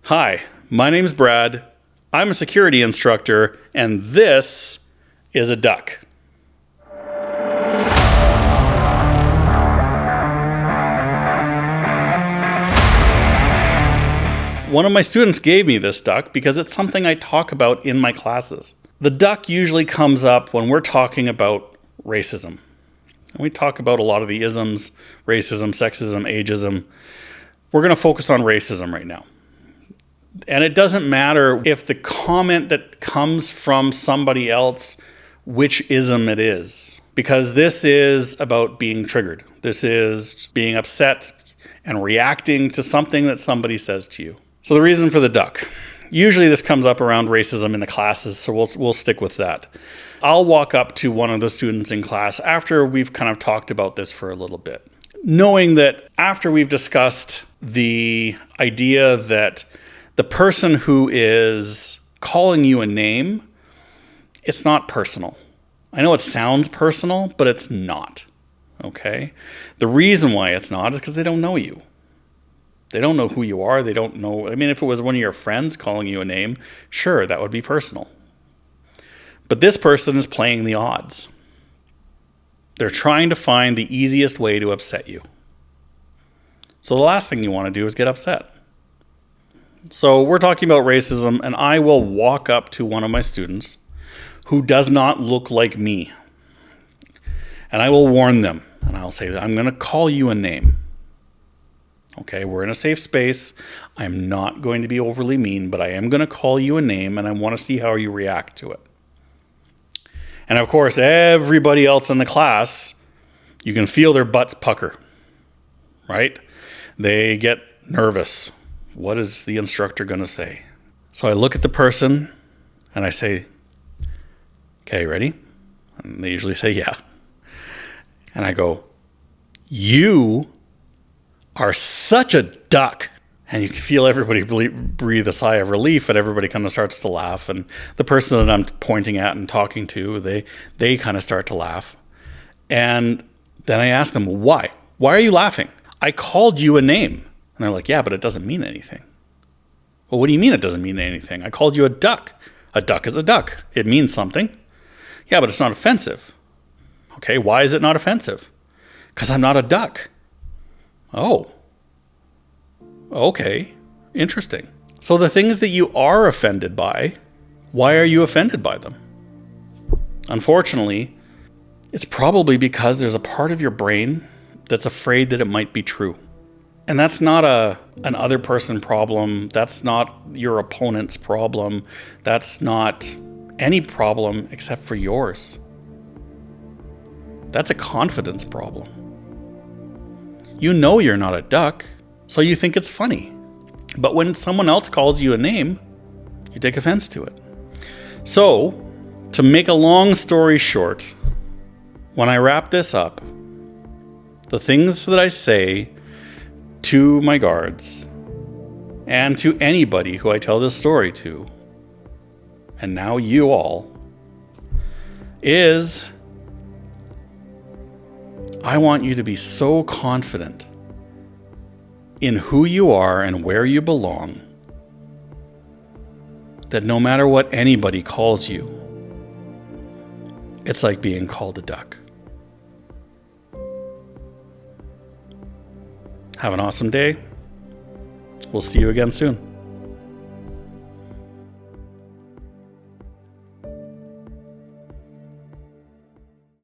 Hi, my name's Brad. I'm a security instructor, and this is a duck. One of my students gave me this duck because it's something I talk about in my classes. The duck usually comes up when we're talking about racism. And we talk about a lot of the isms, racism, sexism, ageism. We're going to focus on racism right now. And it doesn't matter if the comment that comes from somebody else, which ism it is, because this is about being triggered. This is being upset and reacting to something that somebody says to you. So the reason for the duck. Usually this comes up around racism in the classes, so we'll stick with that. I'll walk up to one of the students in class after we've kind of talked about this for a little bit, knowing that after we've discussed the idea that the person who is calling you a name, it's not personal. I know it sounds personal, but it's not, okay? The reason why it's not is because they don't know you. They don't know who you are. They don't know. I mean, if it was one of your friends calling you a name, sure, that would be personal. But this person is playing the odds. They're trying to find the easiest way to upset you. So the last thing you want to do is get upset. So we're talking about racism, and I will walk up to one of my students who does not look like me. And I will warn them, and I'll say that I'm going to call you a name. Okay, we're in a safe space. I'm not going to be overly mean, but I am going to call you a name, and I want to see how you react to it. And of course, everybody else in the class, you can feel their butts pucker, right? They get nervous. What is the instructor going to say? So I look at the person, and I say, okay, ready? And they usually say, yeah. And I go, you are such a duck. And you can feel everybody breathe a sigh of relief, and everybody kind of starts to laugh. And the person that I'm pointing at and talking to, they kind of start to laugh. And then I ask them, why? Why are you laughing? I called you a name. And they're like, yeah, but it doesn't mean anything. Well, what do you mean it doesn't mean anything? I called you a duck. A duck is a duck. It means something. Yeah, but it's not offensive. Okay, why is it not offensive? Because I'm not a duck. Oh, okay, interesting. So the things that you are offended by, why are you offended by them? Unfortunately, it's probably because there's a part of your brain that's afraid that it might be true. And that's not an other person problem. That's not your opponent's problem. That's not any problem except for yours. That's a confidence problem. You know you're not a duck, so you think it's funny. But when someone else calls you a name, you take offense to it. So, to make a long story short, when I wrap this up, the things that I say to my guards and to anybody who I tell this story to, and now you all, is I want you to be so confident in who you are and where you belong that no matter what anybody calls you, it's like being called a duck. Have an awesome day. We'll see you again soon.